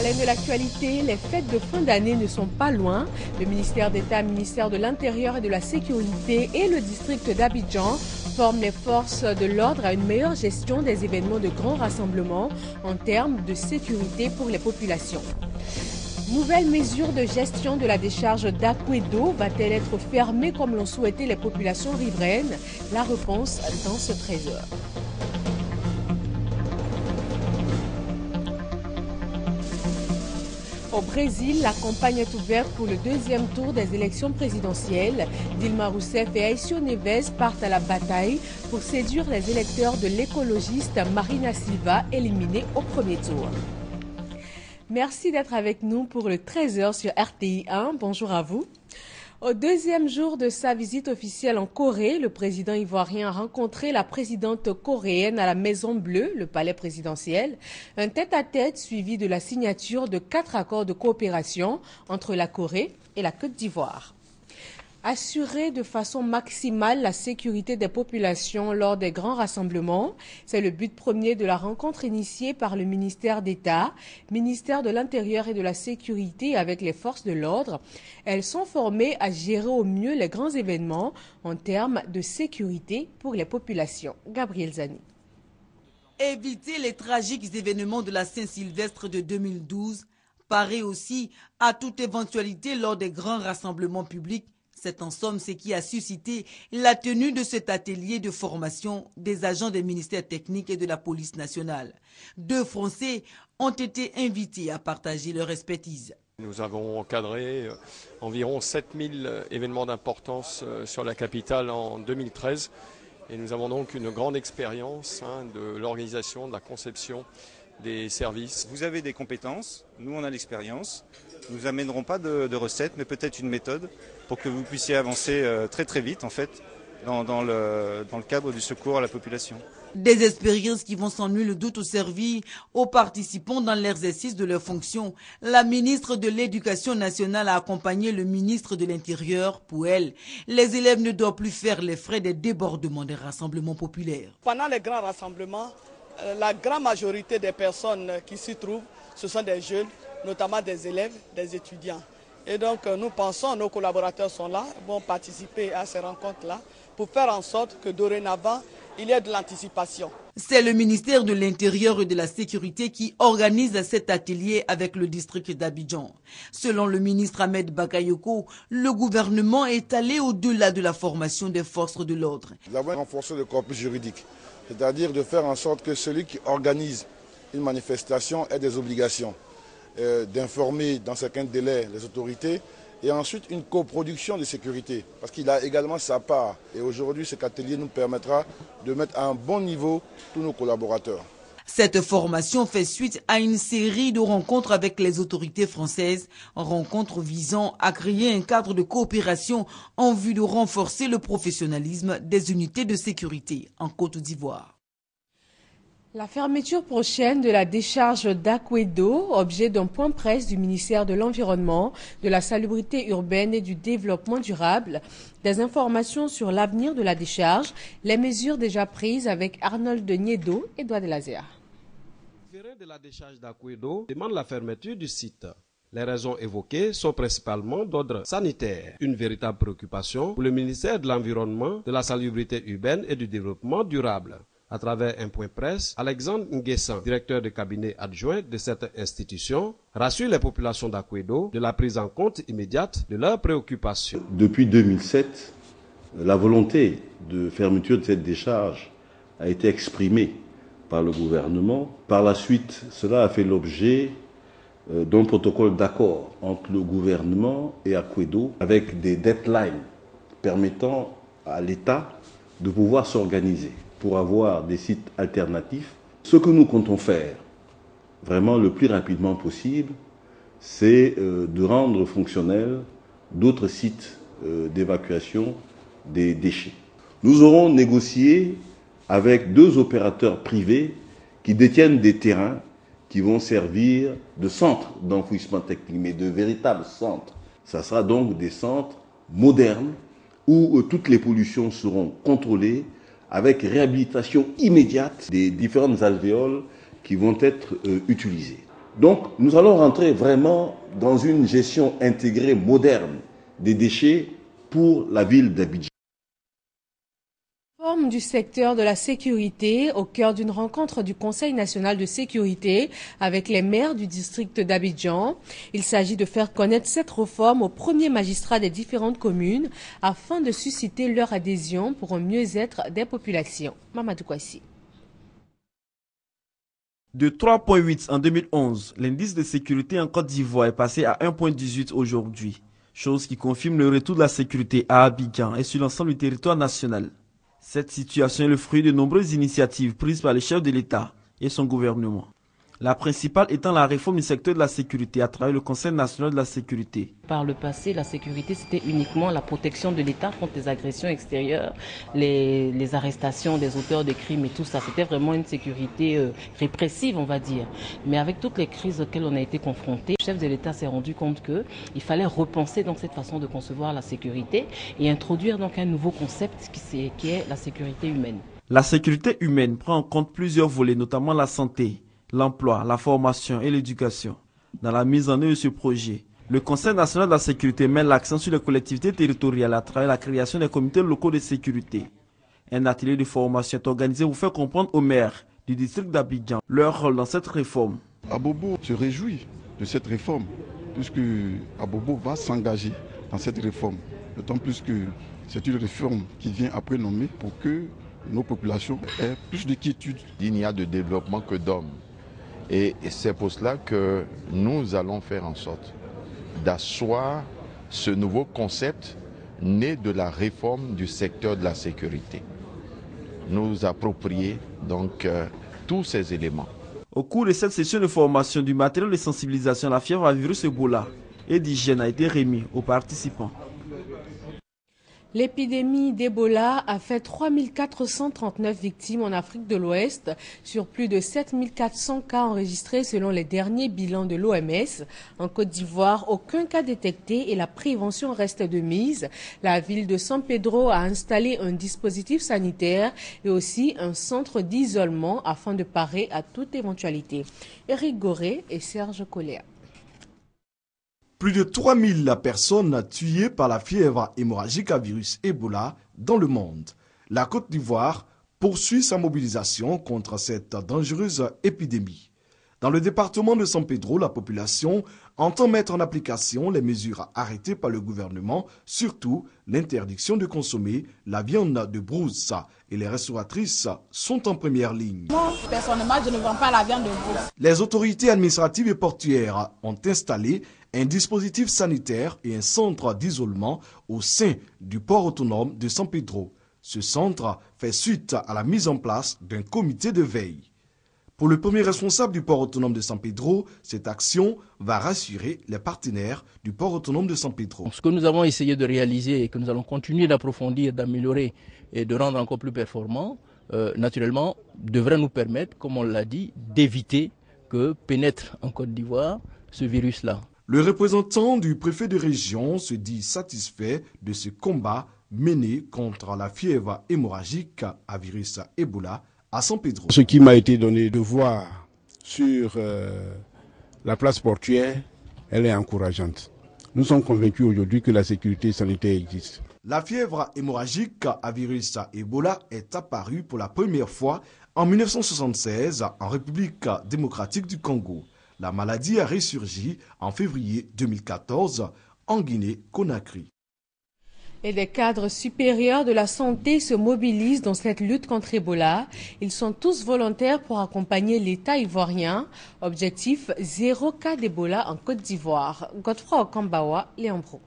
l'aide de l'actualité, les fêtes de fin d'année ne sont pas loin. Le ministère d'État, le ministère de l'Intérieur et de la Sécurité et le district d'Abidjan forment les forces de l'ordre à une meilleure gestion des événements de grands rassemblements en termes de sécurité pour les populations. Nouvelle mesure de gestion de la décharge d'Akwedo va-t-elle être fermée comme l'ont souhaité les populations riveraines? La réponse dans ce trésor. Au Brésil, la campagne est ouverte pour le deuxième tour des élections présidentielles. Dilma Rousseff et Aécio Neves partent à la bataille pour séduire les électeurs de l'écologiste Marina Silva, éliminée au premier tour. Merci d'être avec nous pour le 13h sur RTI 1. Bonjour à vous. Au deuxième jour de sa visite officielle en Corée, le président ivoirien a rencontré la présidente coréenne à la Maison Bleue, le palais présidentiel. Un tête-à-tête suivi de la signature de 4 accords de coopération entre la Corée et la Côte d'Ivoire. Assurer de façon maximale la sécurité des populations lors des grands rassemblements, c'est le but premier de la rencontre initiée par le ministère d'État, ministère de l'Intérieur et de la Sécurité avec les forces de l'ordre. Elles sont formées à gérer au mieux les grands événements en termes de sécurité pour les populations. Gabriel Zani. Éviter les tragiques événements de la Saint-Sylvestre de 2012 paraît aussi à toute éventualité lors des grands rassemblements publics. C'est en somme ce qui a suscité la tenue de cet atelier de formation des agents des ministères techniques et de la police nationale. 2 Français ont été invités à partager leur expertise. Nous avons encadré environ 7000 événements d'importance sur la capitale en 2013 et nous avons donc une grande expérience de l'organisation, de la conception des services. Vous avez des compétences, nous on a l'expérience. Nous n'amènerons pas de recettes, mais peut-être une méthode pour que vous puissiez avancer très très vite en fait dans le cadre du secours à la population. Des expériences qui vont sans nul doute servir aux participants dans l'exercice de leurs fonctions. La ministre de l'Éducation nationale a accompagné le ministre de l'Intérieur. Pour elle, les élèves ne doivent plus faire les frais des débordements des rassemblements populaires. Pendant les grands rassemblements, la grande majorité des personnes qui s'y trouvent, ce sont des jeunes, notamment des élèves, des étudiants. Et donc nous pensons, nos collaborateurs sont là, vont participer à ces rencontres-là pour faire en sorte que dorénavant, il y ait de l'anticipation. C'est le ministère de l'Intérieur et de la Sécurité qui organise cet atelier avec le district d'Abidjan. Selon le ministre Ahmed Bakayoko, le gouvernement est allé au-delà de la formation des forces de l'ordre. Nous avons renforcé le corpus juridique, c'est-à-dire de faire en sorte que celui qui organise une manifestation ait des obligations. D'informer dans certains délais les autorités et ensuite une coproduction de sécurité parce qu'il a également sa part. Et aujourd'hui, cet atelier nous permettra de mettre à un bon niveau tous nos collaborateurs. Cette formation fait suite à une série de rencontres avec les autorités françaises, rencontres visant à créer un cadre de coopération en vue de renforcer le professionnalisme des unités de sécurité en Côte d'Ivoire. La fermeture prochaine de la décharge d'Akwedo, objet d'un point presse du ministère de l'Environnement, de la Salubrité urbaine et du Développement durable. Des informations sur l'avenir de la décharge, les mesures déjà prises avec Arnold Niedo et Edouard Delazer. Le terrain de la décharge d'Akwedo demande la fermeture du site. Les raisons évoquées sont principalement d'ordre sanitaire, une véritable préoccupation pour le ministère de l'Environnement, de la Salubrité urbaine et du Développement durable. À travers un point presse, Alexandre Nguessan, directeur de cabinet adjoint de cette institution, rassure les populations d'Akwedo de la prise en compte immédiate de leurs préoccupations. Depuis 2007, la volonté de fermeture de cette décharge a été exprimée par le gouvernement. Par la suite, cela a fait l'objet d'un protocole d'accord entre le gouvernement et Akwedo avec des deadlines permettant à l'État de pouvoir s'organiser pour avoir des sites alternatifs. Ce que nous comptons faire, vraiment le plus rapidement possible, c'est de rendre fonctionnels d'autres sites d'évacuation des déchets. Nous aurons négocié avec 2 opérateurs privés qui détiennent des terrains qui vont servir de centres d'enfouissement technique, mais de véritables centres. Ça sera donc des centres modernes où toutes les pollutions seront contrôlées avec réhabilitation immédiate des différentes alvéoles qui vont être utilisées. Donc nous allons rentrer vraiment dans une gestion intégrée moderne des déchets pour la ville d'Abidjan. Réforme du secteur de la sécurité au cœur d'une rencontre du Conseil national de sécurité avec les maires du district d'Abidjan. Il s'agit de faire connaître cette réforme aux premiers magistrats des différentes communes afin de susciter leur adhésion pour un mieux-être des populations. Mamadou Kwasi. De 3,8 en 2011, l'indice de sécurité en Côte d'Ivoire est passé à 1,18 aujourd'hui, chose qui confirme le retour de la sécurité à Abidjan et sur l'ensemble du territoire national. Cette situation est le fruit de nombreuses initiatives prises par le chef de l'État et son gouvernement. La principale étant la réforme du secteur de la sécurité à travers le Conseil national de la sécurité. Par le passé, la sécurité, c'était uniquement la protection de l'État contre les agressions extérieures, les arrestations des auteurs de crimes et tout ça. C'était vraiment une sécurité répressive, on va dire. Mais avec toutes les crises auxquelles on a été confrontés, le chef de l'État s'est rendu compte qu'il fallait repenser donc cette façon de concevoir la sécurité et introduire donc un nouveau concept qui est la sécurité humaine. La sécurité humaine prend en compte plusieurs volets, notamment la santé, l'emploi, la formation et l'éducation. Dans la mise en œuvre de ce projet, le Conseil national de la sécurité met l'accent sur les collectivités territoriales à travers la création des comités locaux de sécurité. Un atelier de formation est organisé pour faire comprendre aux maires du district d'Abidjan leur rôle dans cette réforme. Abobo se réjouit de cette réforme, puisque Abobo va s'engager dans cette réforme. D'autant plus que c'est une réforme qui vient après nommer pour que nos populations aient plus de quiétude. Il n'y a de développement que d'hommes. Et c'est pour cela que nous allons faire en sorte d'asseoir ce nouveau concept né de la réforme du secteur de la sécurité. Nous approprier donc tous ces éléments. Au cours de cette session de formation, du matériel de sensibilisation à la fièvre à virus Ebola et d'hygiène a été remis aux participants. L'épidémie d'Ebola a fait 3439 victimes en Afrique de l'Ouest sur plus de 7400 cas enregistrés selon les derniers bilans de l'OMS. En Côte d'Ivoire, aucun cas détecté et la prévention reste de mise. La ville de San Pedro a installé un dispositif sanitaire et aussi un centre d'isolement afin de parer à toute éventualité. Éric Goré et Serge Coléa. Plus de 3000 personnes tuées par la fièvre hémorragique à virus Ebola dans le monde. La Côte d'Ivoire poursuit sa mobilisation contre cette dangereuse épidémie. Dans le département de San Pedro, la population entend mettre en application les mesures arrêtées par le gouvernement, surtout l'interdiction de consommer la viande de brousse. Et les restauratrices sont en première ligne. Moi, personnellement, je ne vends pas la viande de brousse. Les autorités administratives et portuaires ont installé un dispositif sanitaire et un centre d'isolement au sein du port autonome de San Pedro. Ce centre fait suite à la mise en place d'un comité de veille. Pour le premier responsable du port autonome de San Pedro, cette action va rassurer les partenaires du port autonome de San Pedro. Ce que nous avons essayé de réaliser et que nous allons continuer d'approfondir, d'améliorer et de rendre encore plus performant, naturellement, devrait nous permettre, comme on l'a dit, d'éviter que pénètre en Côte d'Ivoire ce virus-là. Le représentant du préfet de région se dit satisfait de ce combat mené contre la fièvre hémorragique à virus Ebola à San Pedro. Ce qui m'a été donné de voir sur la place portuaire, elle est encourageante. Nous sommes convaincus aujourd'hui que la sécurité sanitaire existe. La fièvre hémorragique à virus Ebola est apparue pour la première fois en 1976 en République démocratique du Congo. La maladie a ressurgi en février 2014 en Guinée-Conakry. Et des cadres supérieurs de la santé se mobilisent dans cette lutte contre Ebola. Ils sont tous volontaires pour accompagner l'État ivoirien. Objectif, 0 cas d'Ebola en Côte d'Ivoire. Godefroy Okambawa, Léambro.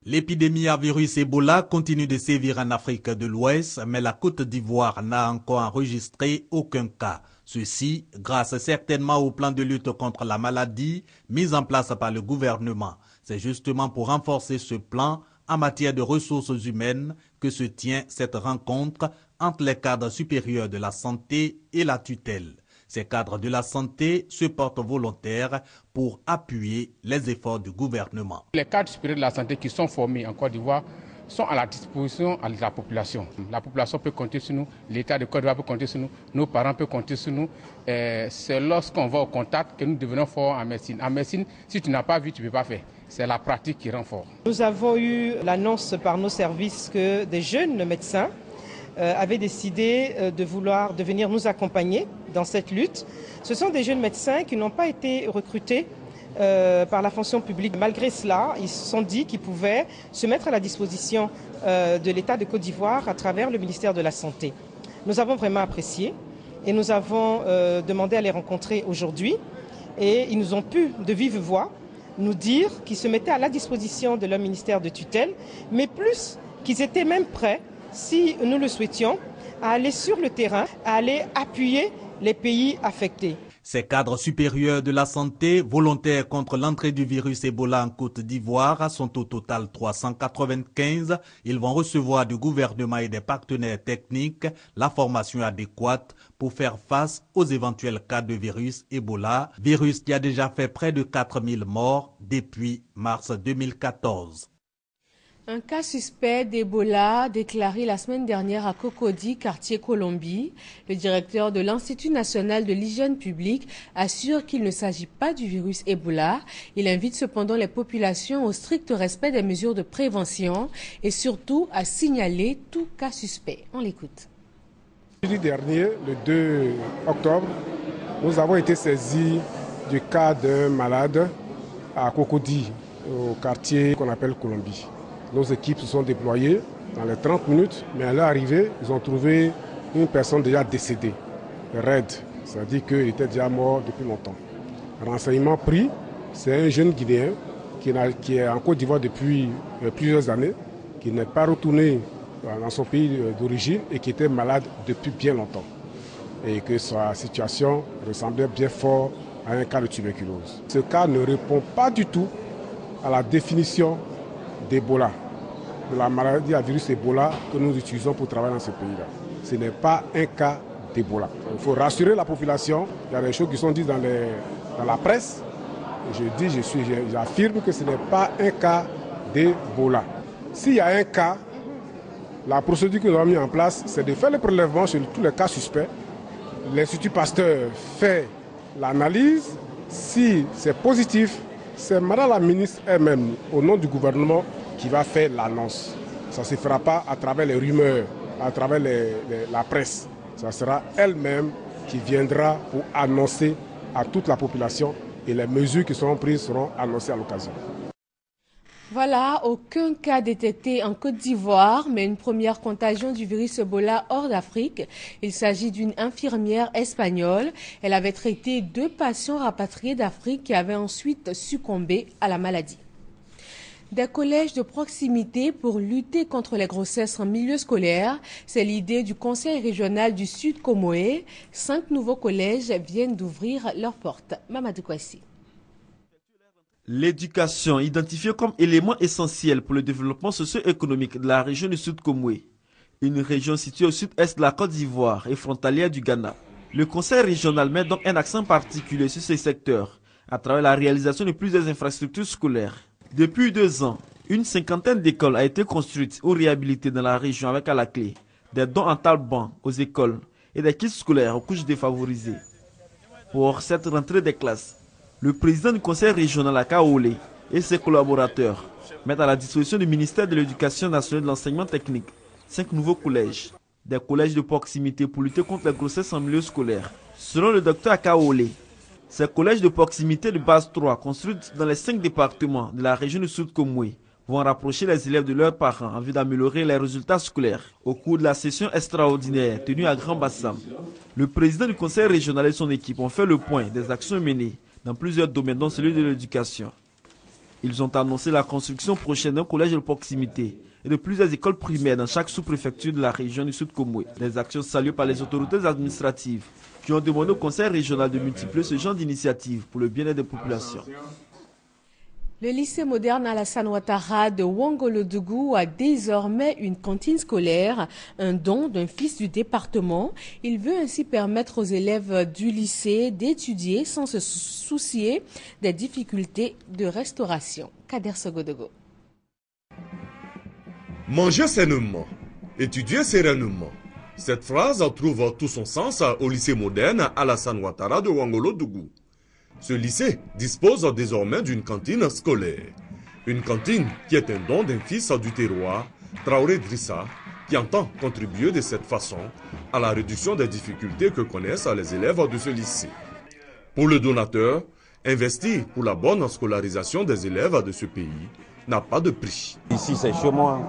L'épidémie à virus Ebola continue de sévir en Afrique de l'Ouest, mais la Côte d'Ivoire n'a encore enregistré aucun cas. Ceci grâce certainement au plan de lutte contre la maladie mis en place par le gouvernement. C'est justement pour renforcer ce plan en matière de ressources humaines que se tient cette rencontre entre les cadres supérieurs de la santé et la tutelle. Ces cadres de la santé se portent volontaires pour appuyer les efforts du gouvernement. Les cadres supérieurs de la santé qui sont formés en Côte d'Ivoire sont à la disposition de la population. La population peut compter sur nous, l'État de Côte d'Ivoire peut compter sur nous, nos parents peuvent compter sur nous. C'est lorsqu'on va au contact que nous devenons forts en médecine. En médecine, si tu n'as pas vu, tu ne peux pas faire. C'est la pratique qui rend fort. Nous avons eu l'annonce par nos services que des jeunes médecins avaient décidé de venir nous accompagner dans cette lutte. Ce sont des jeunes médecins qui n'ont pas été recrutés par la fonction publique. Malgré cela, ils se sont dit qu'ils pouvaient se mettre à la disposition de l'État de Côte d'Ivoire à travers le ministère de la Santé. Nous avons vraiment apprécié et nous avons demandé à les rencontrer aujourd'hui et ils nous ont pu de vive voix nous dire qu'ils se mettaient à la disposition de leur ministère de tutelle, mais plus qu'ils étaient même prêts, si nous le souhaitions, à aller sur le terrain, à aller appuyer les pays affectés. Ces cadres supérieurs de la santé, volontaires contre l'entrée du virus Ebola en Côte d'Ivoire, sont au total 395. Ils vont recevoir du gouvernement et des partenaires techniques la formation adéquate pour faire face aux éventuels cas de virus Ebola, virus qui a déjà fait près de 4000 morts depuis mars 2014. Un cas suspect d'Ebola déclaré la semaine dernière à Cocody, quartier Colombie. Le directeur de l'Institut national de l'hygiène publique assure qu'il ne s'agit pas du virus Ebola. Il invite cependant les populations au strict respect des mesures de prévention et surtout à signaler tout cas suspect. On l'écoute. Jeudi dernier, le 2 octobre, nous avons été saisis du cas d'un malade à Cocody, au quartier qu'on appelle Colombie. Nos équipes se sont déployées dans les 30 minutes, mais à leur arrivée, ils ont trouvé une personne déjà décédée, raide, c'est-à-dire qu'il était déjà mort depuis longtemps. Renseignement pris, c'est un jeune Guinéen qui est en Côte d'Ivoire depuis plusieurs années, qui n'est pas retourné dans son pays d'origine et qui était malade depuis bien longtemps. Et que sa situation ressemblait bien fort à un cas de tuberculose. Ce cas ne répond pas du tout à la définition d'Ebola, de la maladie à virus Ebola que nous utilisons pour travailler dans ce pays-là. Ce n'est pas un cas d'Ebola. Il faut rassurer la population. Il y a des choses qui sont dites dans la presse. J'affirme que ce n'est pas un cas d'Ebola. S'il y a un cas, la procédure que nous avons mise en place, c'est de faire le prélèvement sur tous les cas suspects. L'Institut Pasteur fait l'analyse. Si c'est positif, c'est Madame la ministre elle-même, au nom du gouvernement, qui va faire l'annonce. Ça ne se fera pas à travers les rumeurs, à travers la presse. Ça sera elle-même qui viendra pour annoncer à toute la population et les mesures qui seront prises seront annoncées à l'occasion. Voilà, aucun cas détecté en Côte d'Ivoire, mais une première contagion du virus Ebola hors d'Afrique. Il s'agit d'une infirmière espagnole. Elle avait traité 2 patients rapatriés d'Afrique qui avaient ensuite succombé à la maladie. Des collèges de proximité pour lutter contre les grossesses en milieu scolaire, c'est l'idée du Conseil régional du Sud Comoé. 5 nouveaux collèges viennent d'ouvrir leurs portes. Mamadou Kwasi. L'éducation, identifiée comme élément essentiel pour le développement socio-économique de la région du Sud Comoé, une région située au sud-est de la Côte d'Ivoire et frontalière du Ghana. Le conseil régional met donc un accent particulier sur ces secteurs à travers la réalisation de plusieurs infrastructures scolaires. Depuis 2 ans, une 50aine d'écoles a été construite ou réhabilitée dans la région avec à la clé des dons en table-banc aux écoles et des kits scolaires aux couches défavorisées. Pour cette rentrée des classes, le président du conseil régional à Kaolé et ses collaborateurs mettent à la disposition du ministère de l'Éducation nationale et de l'enseignement technique 5 nouveaux collèges, des collèges de proximité pour lutter contre les grossesses en milieu scolaire. Selon le docteur Kaolé, ces collèges de proximité de base 3 construits dans les 5 départements de la région du Sud Comoé vont rapprocher les élèves de leurs parents en vue d'améliorer les résultats scolaires. Au cours de la session extraordinaire tenue à Grand Bassam, le président du conseil régional et son équipe ont fait le point des actions menées dans plusieurs domaines, dont celui de l'éducation. Ils ont annoncé la construction prochaine d'un collège de proximité et de plusieurs écoles primaires dans chaque sous-préfecture de la région du Sud Comoé. Des actions saluées par les autorités administratives qui ont demandé au conseil régional de multiplier ce genre d'initiatives pour le bien-être des populations. Le lycée moderne Alassane Ouattara de Ouangolodougou a désormais une cantine scolaire, un don d'un fils du département. Il veut ainsi permettre aux élèves du lycée d'étudier sans se soucier des difficultés de restauration. Kader Sogodogo. Manger sainement, étudier sereinement. Cette phrase trouve tout son sens au lycée moderne Alassane Ouattara de Ouangolo-Dougou. Ce lycée dispose désormais d'une cantine scolaire. Une cantine qui est un don d'un fils du terroir, Traoré Drissa, qui entend contribuer de cette façon à la réduction des difficultés que connaissent les élèves de ce lycée. Pour le donateur, investir pour la bonne scolarisation des élèves de ce pays n'a pas de prix. Ici c'est chez moi,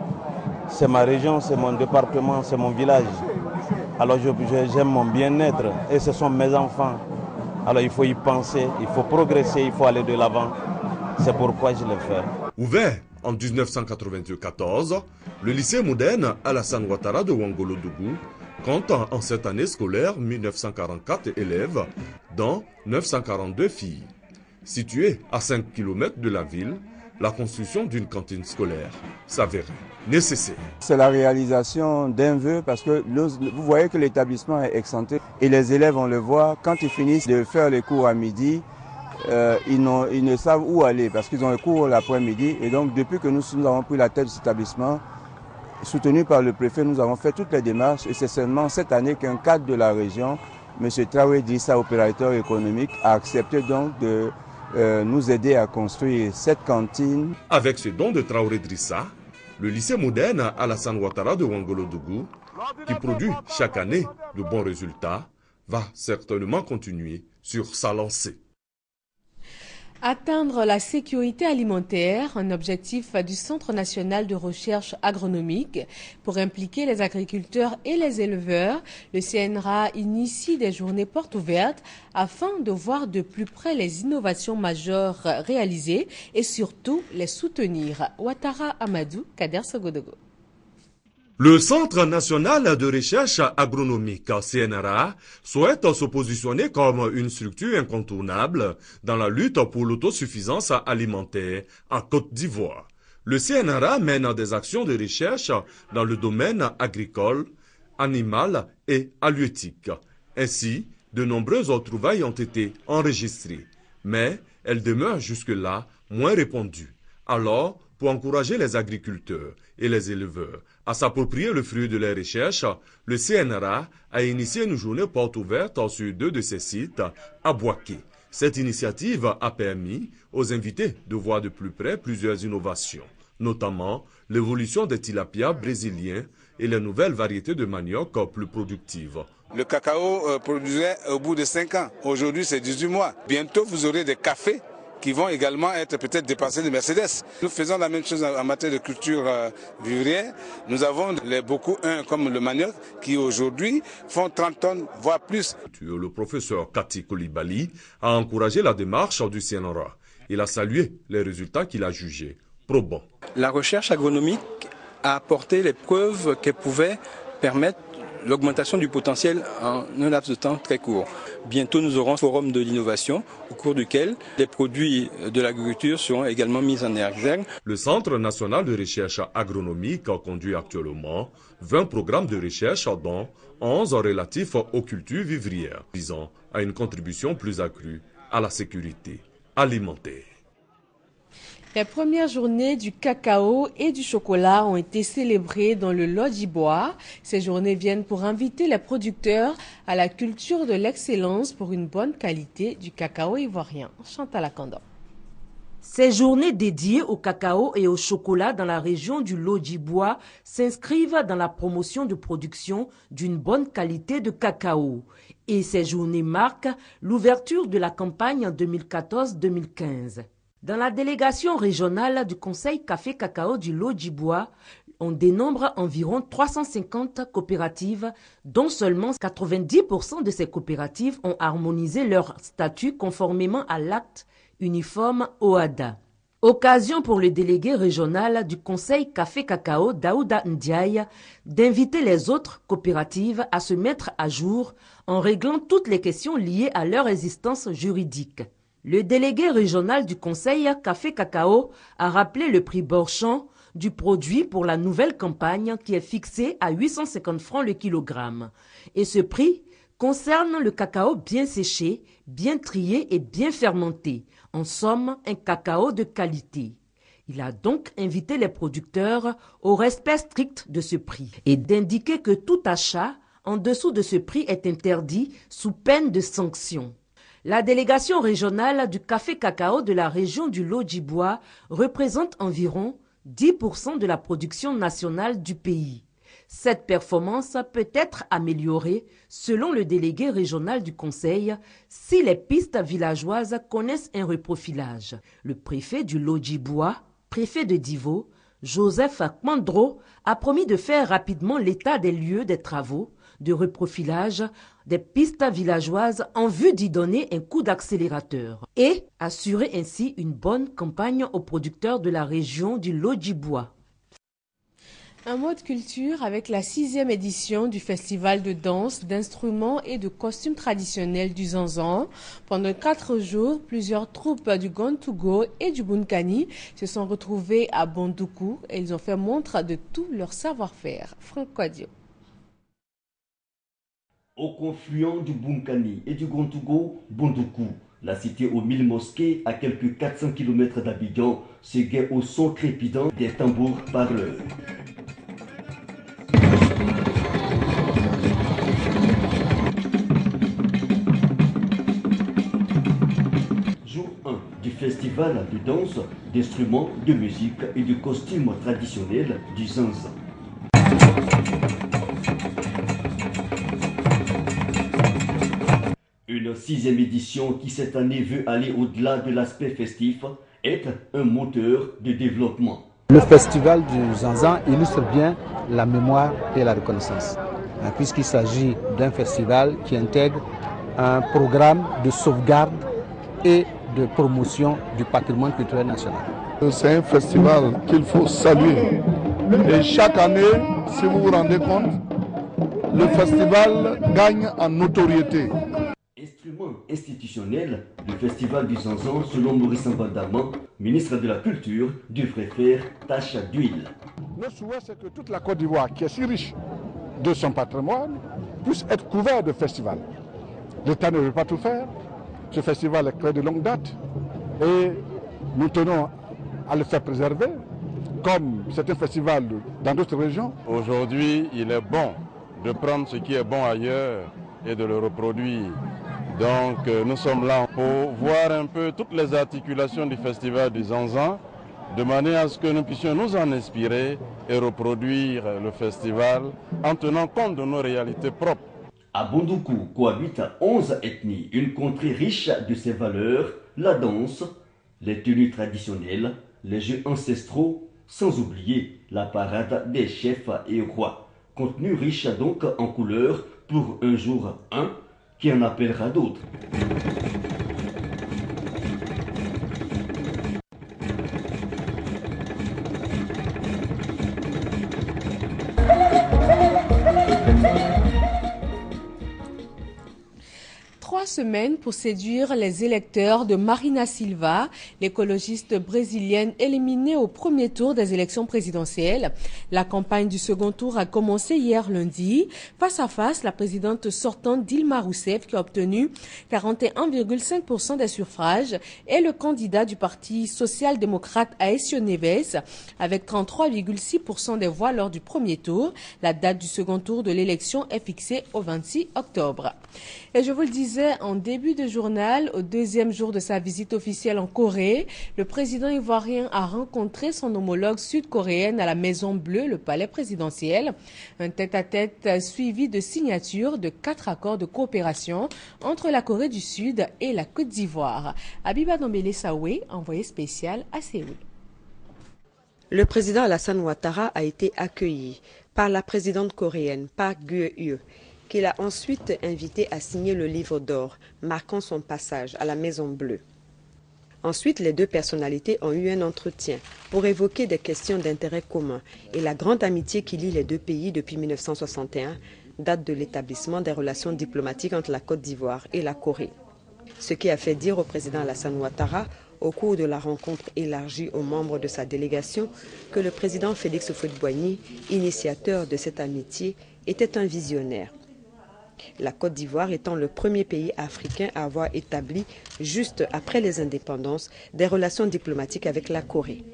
c'est ma région, c'est mon département, c'est mon village. Alors j'aime mon bien-être et ce sont mes enfants. Alors il faut y penser, il faut progresser, il faut aller de l'avant. C'est pourquoi je le fais. Ouvert en 1994, le lycée moderne Alassane Ouattara de Ouangolo-Dougou compte en cette année scolaire 1944 élèves, dont 942 filles. Situé à 5 km de la ville, la construction d'une cantine scolaire s'avérait nécessaire. C'est la réalisation d'un vœu parce que vous voyez que l'établissement est excentré et les élèves, on le voit, quand ils finissent de faire les cours à midi, ils ne savent où aller parce qu'ils ont les cours l'après-midi. Et donc depuis que nous avons pris la tête de cet établissement, soutenu par le préfet, nous avons fait toutes les démarches et c'est seulement cette année qu'un cadre de la région, M. Traoré Drissa, opérateur économique, a accepté donc de nous aider à construire cette cantine. Avec ce don de Traoré Drissa, le lycée moderne Alassane Ouattara de Ouangolo-Dougou, qui produit chaque année de bons résultats, va certainement continuer sur sa lancée. Atteindre la sécurité alimentaire, un objectif du Centre national de recherche agronomique. Pour impliquer les agriculteurs et les éleveurs, le CNRA initie des journées portes ouvertes afin de voir de plus près les innovations majeures réalisées et surtout les soutenir. Ouattara Amadou, Kader Sogodogo. Le Centre national de recherche agronomique, CNRA, souhaite se positionner comme une structure incontournable dans la lutte pour l'autosuffisance alimentaire en Côte d'Ivoire. Le CNRA mène des actions de recherche dans le domaine agricole, animal et halieutique. Ainsi, de nombreuses trouvailles ont été enregistrées, mais elles demeurent jusque-là moins répandues. Alors, pour encourager les agriculteurs et les éleveurs à s'approprier le fruit de leurs recherches, le CNRA a initié une journée porte ouverte sur 2 de ses sites à Boaké. Cette initiative a permis aux invités de voir de plus près plusieurs innovations, notamment l'évolution des tilapias brésiliens et les nouvelles variétés de manioc plus productives. Le cacao produisait au bout de 5 ans. Aujourd'hui, c'est 18 mois. Bientôt, vous aurez des cafés qui vont également être peut-être dépassés de Mercedes. Nous faisons la même chose en matière de culture vivrière. Nous avons les beaucoup comme le manioc qui aujourd'hui font 30 tonnes, voire plus. Le professeur Kati Koulibaly a encouragé la démarche du CNRA. Il a salué les résultats qu'il a jugés probants. La recherche agronomique a apporté les preuves qu'elle pouvait permettre l'augmentation du potentiel en un laps de temps très court. Bientôt, nous aurons un forum de l'innovation au cours duquel les produits de l'agriculture seront également mis en exergue. Le Centre national de recherche agronomique conduit actuellement 20 programmes de recherche dont 11 relatifs aux cultures vivrières, visant à une contribution plus accrue à la sécurité alimentaire. Les premières journées du cacao et du chocolat ont été célébrées dans le Lodjibois. Ces journées viennent pour inviter les producteurs à la culture de l'excellence pour une bonne qualité du cacao ivoirien. Chantal Akanda. Ces journées dédiées au cacao et au chocolat dans la région du Lodjibois s'inscrivent dans la promotion de production d'une bonne qualité de cacao. Et ces journées marquent l'ouverture de la campagne 2014-2015. Dans la délégation régionale du Conseil Café-Cacao du Lodjibois, on dénombre environ 350 coopératives, dont seulement 90% de ces coopératives ont harmonisé leur statut conformément à l'acte uniforme OHADA. Occasion pour le délégué régional du Conseil Café-Cacao, Daouda Ndiaye, d'inviter les autres coopératives à se mettre à jour en réglant toutes les questions liées à leur existence juridique. Le délégué régional du Conseil Café-Cacao a rappelé le prix Borchamp du produit pour la nouvelle campagne qui est fixé à 850 francs le kilogramme. Et ce prix concerne le cacao bien séché, bien trié et bien fermenté. En somme, un cacao de qualité. Il a donc invité les producteurs au respect strict de ce prix et d'indiquer que tout achat en dessous de ce prix est interdit sous peine de sanction. La délégation régionale du café cacao de la région du Lodjiboua représente environ 10% de la production nationale du pays. Cette performance peut être améliorée, selon le délégué régional du Conseil, si les pistes villageoises connaissent un reprofilage. Le préfet du Lodjiboua, préfet de Divo, Joseph Mandro, a promis de faire rapidement l'état des lieux des travaux de reprofilage des pistes villageoises en vue d'y donner un coup d'accélérateur et assurer ainsi une bonne campagne aux producteurs de la région du Lodjiboua. Un mot de culture avec la 6e édition du festival de danse, d'instruments et de costumes traditionnels du Zanzan. Pendant 4 jours, plusieurs troupes du Gontugo et du Bunkani se sont retrouvées à Bondoukou et ils ont fait montre de tout leur savoir-faire. Franck Quadio. Au confluent du Bunkani et du Gontugo, Bondoukou, la cité aux 1000 mosquées à quelques 400 km d'Abidjan, se guette au son crépidant des tambours parleurs. Jour 1 du festival de danse, d'instruments, de musique et de costumes traditionnels du Zanzan. Une 6e édition qui cette année veut aller au-delà de l'aspect festif, être un moteur de développement. Le festival du Zanzan illustre bien la mémoire et la reconnaissance, puisqu'il s'agit d'un festival qui intègre un programme de sauvegarde et de promotion du patrimoine culturel national. C'est un festival qu'il faut saluer. Et chaque année, si vous vous rendez compte, le festival gagne en notoriété. Instrument institutionnel, le festival du Zanzan, selon Maurice Mbandama, ministre de la Culture, devrait faire tâche d'huile. Notre souhait, c'est que toute la Côte d'Ivoire, qui est si riche de son patrimoine, puisse être couverte de festivals. L'État ne veut pas tout faire. Ce festival est créé de longue date et nous tenons à le faire préserver, comme c'est un festival dans d'autres régions. Aujourd'hui, il est bon de prendre ce qui est bon ailleurs et de le reproduire. Donc nous sommes là pour voir un peu toutes les articulations du festival du Zanzan, de manière à ce que nous puissions nous en inspirer et reproduire le festival en tenant compte de nos réalités propres. À Bondoukou cohabitent 11 ethnies, une contrée riche de ses valeurs, la danse, les tenues traditionnelles, les jeux ancestraux, sans oublier la parade des chefs et rois. Contenu riche donc en couleurs pour un jour un qui en appellera d'autres. Semaines pour séduire les électeurs de Marina Silva, l'écologiste brésilienne éliminée au premier tour des élections présidentielles. La campagne du second tour a commencé hier lundi. Face à face, la présidente sortante Dilma Rousseff, qui a obtenu 41,5% des suffrages, et le candidat du parti social-démocrate Aécio Neves, avec 33,6% des voix lors du premier tour. La date du second tour de l'élection est fixée au 26 octobre. Et je vous le disais en début de journal, au deuxième jour de sa visite officielle en Corée, le président ivoirien a rencontré son homologue sud-coréenne à la Maison Bleue, le palais présidentiel. Un tête-à-tête suivi de signature de 4 accords de coopération entre la Corée du Sud et la Côte d'Ivoire. Abiba Nombele Saoué, envoyé spécial à Séoul. Le président Alassane Ouattara a été accueilli par la présidente coréenne Park Geun-hye, qu'il a ensuite invité à signer le livre d'or, marquant son passage à la Maison Bleue. Ensuite, les deux personnalités ont eu un entretien pour évoquer des questions d'intérêt commun et la grande amitié qui lie les deux pays depuis 1961, date de l'établissement des relations diplomatiques entre la Côte d'Ivoire et la Corée. Ce qui a fait dire au président Alassane Ouattara, au cours de la rencontre élargie aux membres de sa délégation, que le président Félix Houphouët-Boigny, initiateur de cette amitié, était un visionnaire. La Côte d'Ivoire étant le premier pays africain à avoir établi, juste après les indépendances, des relations diplomatiques avec la Corée.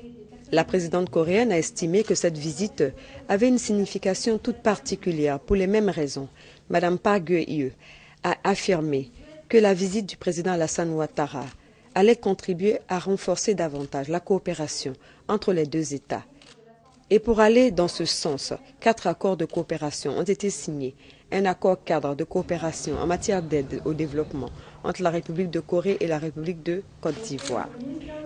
La présidente coréenne a estimé que cette visite avait une signification toute particulière pour les mêmes raisons. Madame Park Geun-hye a affirmé que la visite du président Alassane Ouattara allait contribuer à renforcer davantage la coopération entre les deux États. Et pour aller dans ce sens, 4 accords de coopération ont été signés. Un accord cadre de coopération en matière d'aide au développement entre la République de Corée et la République de Côte d'Ivoire.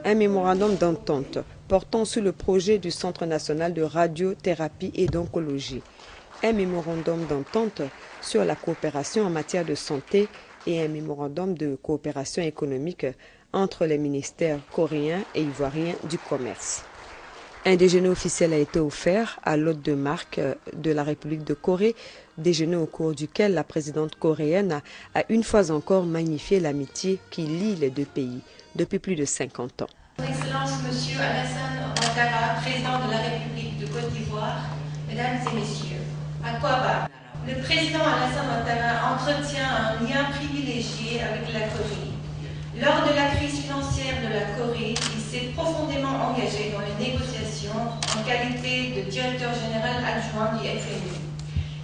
Un mémorandum d'entente portant sur le projet du Centre national de radiothérapie et d'oncologie. Un mémorandum d'entente sur la coopération en matière de santé et un mémorandum de coopération économique entre les ministères coréens et ivoiriens du commerce. Un déjeuner officiel a été offert à l'hôte de marque de la République de Corée, déjeuner au cours duquel la présidente coréenne a une fois encore magnifié l'amitié qui lie les deux pays depuis plus de 50 ans. Excellence, Monsieur Alassane Ouattara, président de la République de Côte d'Ivoire, Mesdames et Messieurs, à Kwaba, le président Alassane Ouattara entretient un lien privilégié avec la Corée. Lors de la crise financière de la Corée, il s'est profondément engagé dans les négociations en qualité de directeur général adjoint du FMI.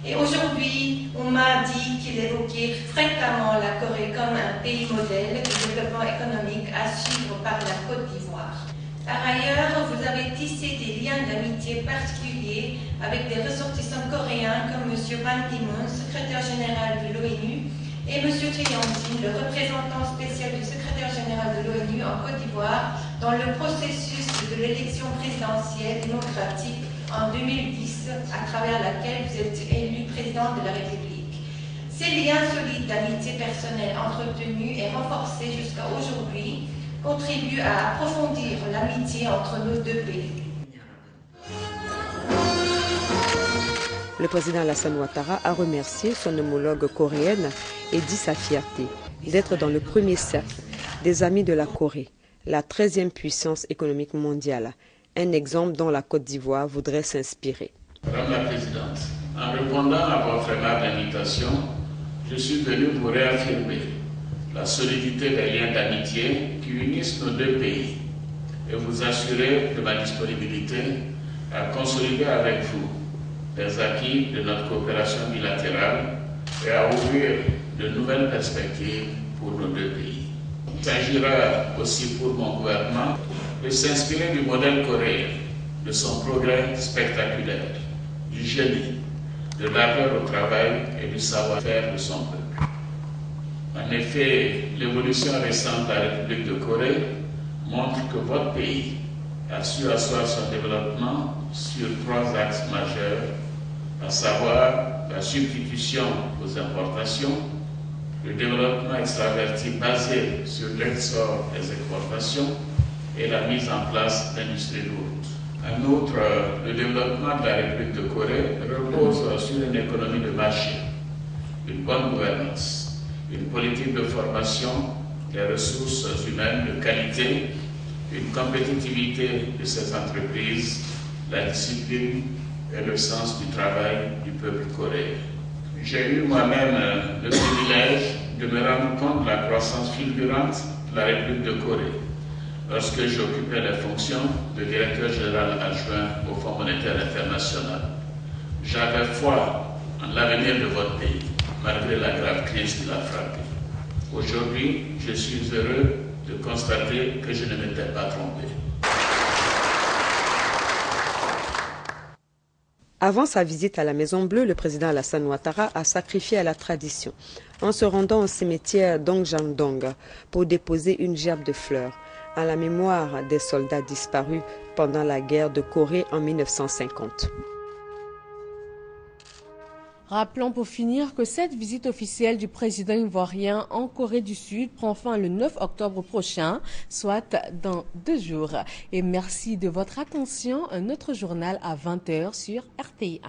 Et aujourd'hui, on m'a dit qu'il évoquait fréquemment la Corée comme un pays modèle de développement économique à suivre par la Côte d'Ivoire. Par ailleurs, vous avez tissé des liens d'amitié particuliers avec des ressortissants coréens comme M. Ban Ki-moon, secrétaire général de l'ONU, et M. Trianzi, le représentant spécial du secrétaire général de l'ONU en Côte d'Ivoire, dans le processus de l'élection présidentielle démocratique en 2010, à travers laquelle vous êtes élu président de la République. Ces liens solides d'amitié personnelle entretenus et renforcés jusqu'à aujourd'hui contribuent à approfondir l'amitié entre nos deux pays. Le président Alassane Ouattara a remercié son homologue coréenne et dit sa fierté d'être dans le premier cercle des amis de la Corée, la 13e puissance économique mondiale, un exemple dont la Côte d'Ivoire voudrait s'inspirer. Madame la Présidente, en répondant à votre aimable invitation, je suis venu vous réaffirmer la solidité des liens d'amitié qui unissent nos deux pays et vous assurer de ma disponibilité à consolider avec vous les acquis de notre coopération bilatérale et à ouvrir de nouvelles perspectives pour nos deux pays. Il s'agira aussi pour mon gouvernement de s'inspirer du modèle coréen, de son progrès spectaculaire, du génie, de l'ardeur au travail et du savoir-faire de son peuple. En effet, l'évolution récente de la République de Corée montre que votre pays a su asseoir son développement sur 3 axes majeurs, à savoir la substitution aux importations, le développement extraverti basé sur l'export des exportations et la mise en place d'industries lourdes. En outre, le développement de la République de Corée repose sur une économie de marché, une bonne gouvernance, une politique de formation des ressources humaines de qualité, une compétitivité de ses entreprises, la discipline et le sens du travail du peuple coréen. J'ai eu moi-même le privilège de me rendre compte de la croissance fulgurante de la République de Corée lorsque j'occupais les fonctions de directeur général adjoint au Fonds monétaire international. J'avais foi en l'avenir de votre pays, malgré la grave crise qui l'a frappé. Aujourd'hui, je suis heureux de constater que je ne m'étais pas trompé. Avant sa visite à la Maison Bleue, le président Alassane Ouattara a sacrifié à la tradition en se rendant au cimetière d'Ongjandong pour déposer une gerbe de fleurs à la mémoire des soldats disparus pendant la guerre de Corée en 1950. Rappelons pour finir que cette visite officielle du président ivoirien en Corée du Sud prend fin le 9 octobre prochain, soit dans 2 jours. Et merci de votre attention. Un autre journal à 20h sur RTI1.